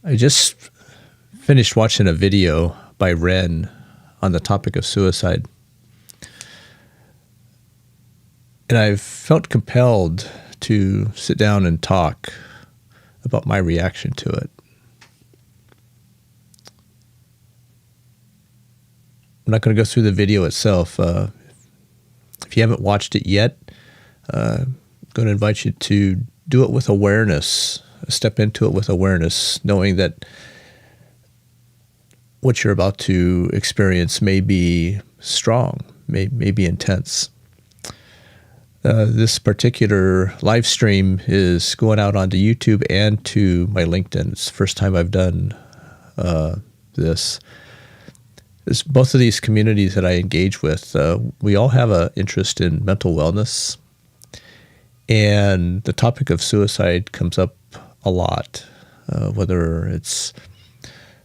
I just finished watching a video by Ren on the topic of suicide. And I've felt compelled to sit down and talk about my reaction to it. I'm not going to go through the video itself. If you haven't watched it yet, I'm going to invite you to do it with awareness. Step into it with awareness, knowing that what you're about to experience may be strong, may be intense. This particular live stream is going out onto YouTube and to my LinkedIn. It's the first time I've done this. Both of these communities that I engage with, we all have an interest in mental wellness, and the topic of suicide comes up a lot, whether it's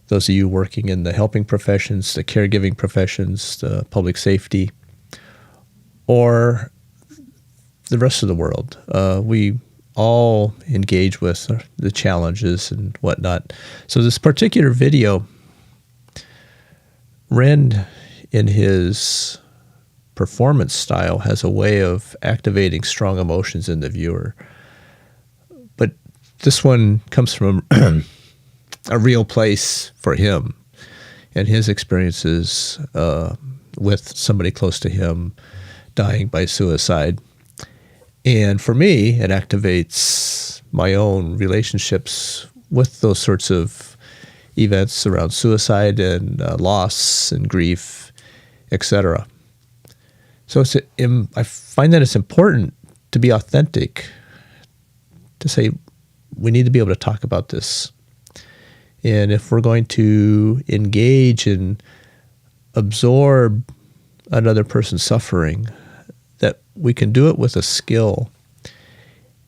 those of you working in the helping professions, the caregiving professions, the public safety, or the rest of the world. We all engage with the challenges and whatnot. So this particular video, Ren, in his performance style, has a way of activating strong emotions in the viewer. But this one comes from a real place for him and his experiences with somebody close to him dying by suicide. And for me, it activates my own relationships with those sorts of events around suicide and loss and grief, etc. So I find that it's important to be authentic, to say we need to be able to talk about this. And if we're going to engage and absorb another person's suffering, that we can do it with a skill.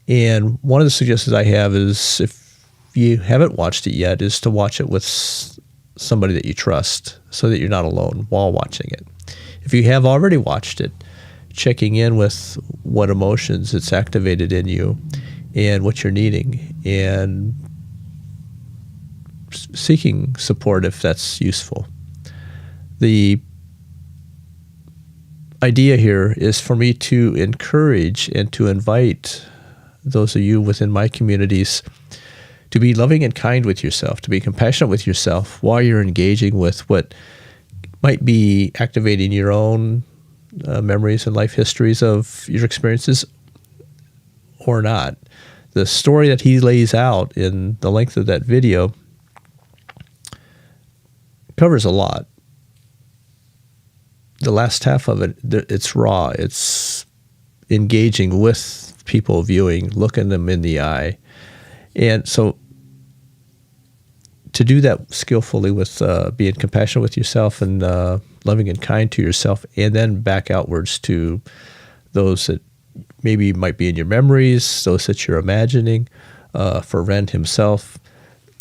And one of the suggestions I have is, if you haven't watched it yet, is to watch it with somebody that you trust so that you're not alone while watching it. If you have already watched it, checking in with what emotions it's activated in you and what you're needing, and seeking support if that's useful. The idea here is for me to encourage and to invite those of you within my communities to be loving and kind with yourself, to be compassionate with yourself while you're engaging with what might be activating your own memories and life histories of your experiences or not. The story that he lays out in the length of that video covers a lot. The last half of it, it's raw. It's engaging with people viewing, looking them in the eye. And so to do that skillfully with being compassionate with yourself and loving and kind to yourself, and then back outwards to those that maybe might be in your memories, those that you're imagining, for Ren himself,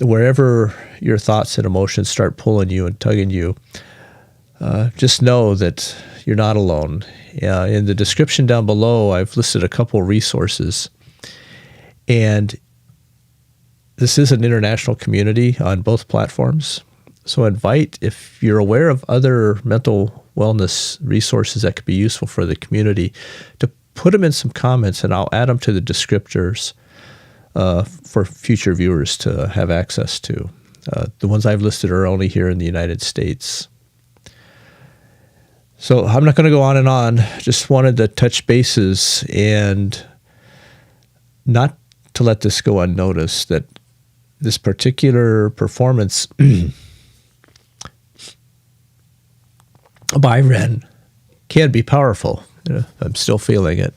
wherever your thoughts and emotions start pulling you and tugging you, just know that you're not alone. In the description down below, I've listed a couple resources. And this is an international community on both platforms. So invite, if you're aware of other mental wellness resources that could be useful for the community, to put them in some comments, and I'll add them to the descriptors for future viewers to have access to. The ones I've listed are only here in the United States. So I'm not going to go on and on. Just wanted to touch bases and not to let this go unnoticed, that this particular performance by Ren can be powerful. I'm still feeling it.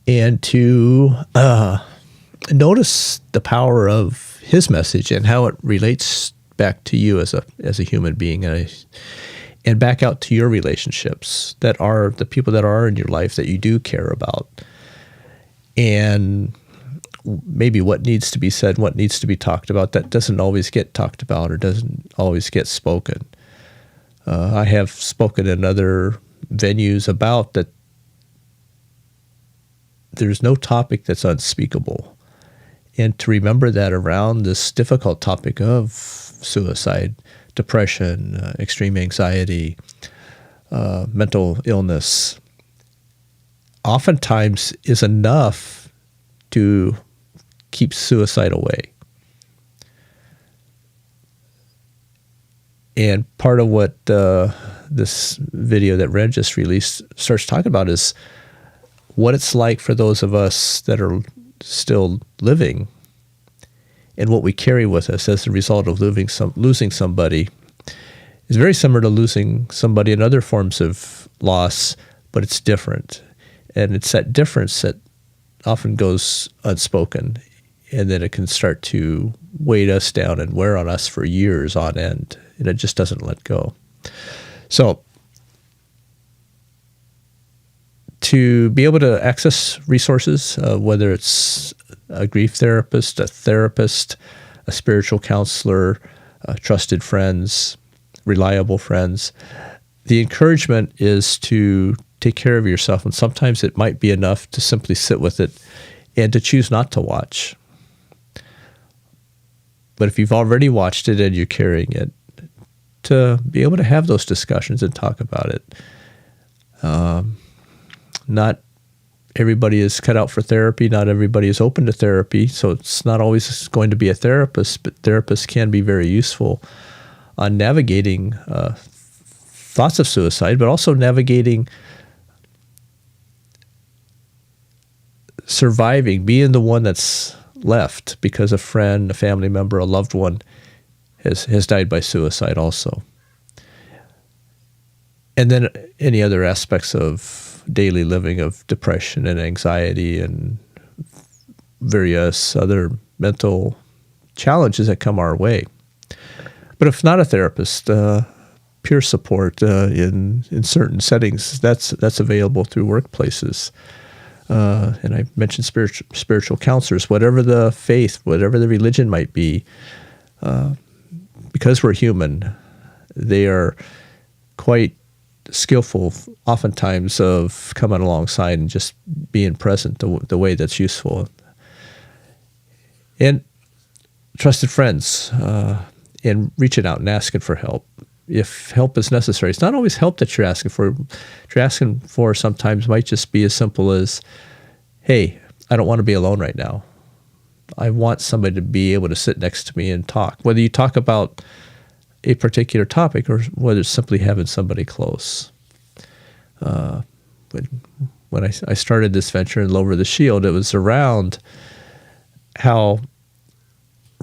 And to notice the power of his message and how it relates back to you as a human being, and back out to your relationships that are the people that are in your life that you do care about, and maybe what needs to be said, what needs to be talked about that doesn't always get talked about or doesn't always get spoken. I have spoken in other venues about that. There's no topic that's unspeakable. And to remember that around this difficult topic of suicide, depression, extreme anxiety, mental illness, oftentimes is enough to keep suicide away. And part of what this video that Red just released starts talking about is what it's like for those of us that are still living and what we carry with us as a result of losing somebody is very similar to losing somebody in other forms of loss, but it's different. And it's that difference that often goes unspoken, and then it can start to weight us down and wear on us for years on end, and it just doesn't let go. So to be able to access resources, whether it's a grief therapist, a spiritual counselor, trusted friends, reliable friends, the encouragement is to take care of yourself. And sometimes it might be enough to simply sit with it and to choose not to watch. But if you've already watched it and you're carrying it, to be able to have those discussions and talk about it. Not everybody is cut out for therapy. Not everybody is open to therapy. So it's not always going to be a therapist, but therapists can be very useful on navigating thoughts of suicide, but also navigating surviving, being the one that's left because a friend, a family member, a loved one has died by suicide also. And then any other aspects of daily living of depression and anxiety and various other mental challenges that come our way. But if not a therapist, peer support in certain settings, that's available through workplaces. And I mentioned spiritual counselors, whatever the faith, whatever the religion might be, because we're human, they are quite skillful oftentimes of coming alongside and just being present the way that's useful. And trusted friends, and reaching out and asking for help. If help is necessary, it's not always help that you're asking for. What you're asking for sometimes might just be as simple as, hey, I don't want to be alone right now. I want somebody to be able to sit next to me and talk. Whether you talk about a particular topic or whether it's simply having somebody close. When I started this venture in Lower the Shield, it was around how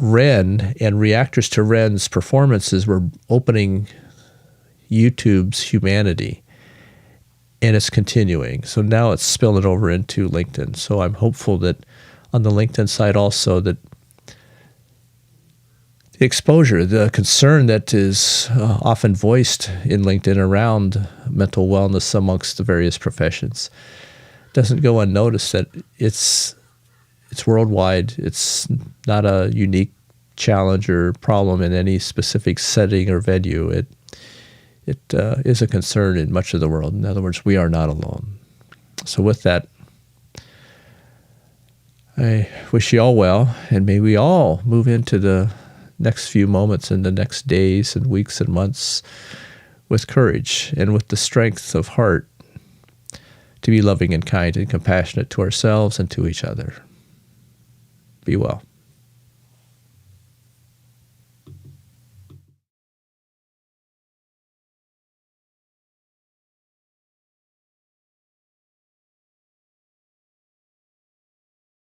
Ren and reactors to Ren's performances were opening YouTube's humanity, and it's continuing. So now it's spilling over into LinkedIn. So I'm hopeful that on the LinkedIn side also that the exposure, the concern that is often voiced in LinkedIn around mental wellness amongst the various professions doesn't go unnoticed, that it's worldwide. It's not a unique challenge or problem in any specific setting or venue. It is a concern in much of the world. In other words, we are not alone. So with that, I wish you all well, and may we all move into the next few moments and the next days and weeks and months with courage and with the strength of heart to be loving and kind and compassionate to ourselves and to each other. Be well.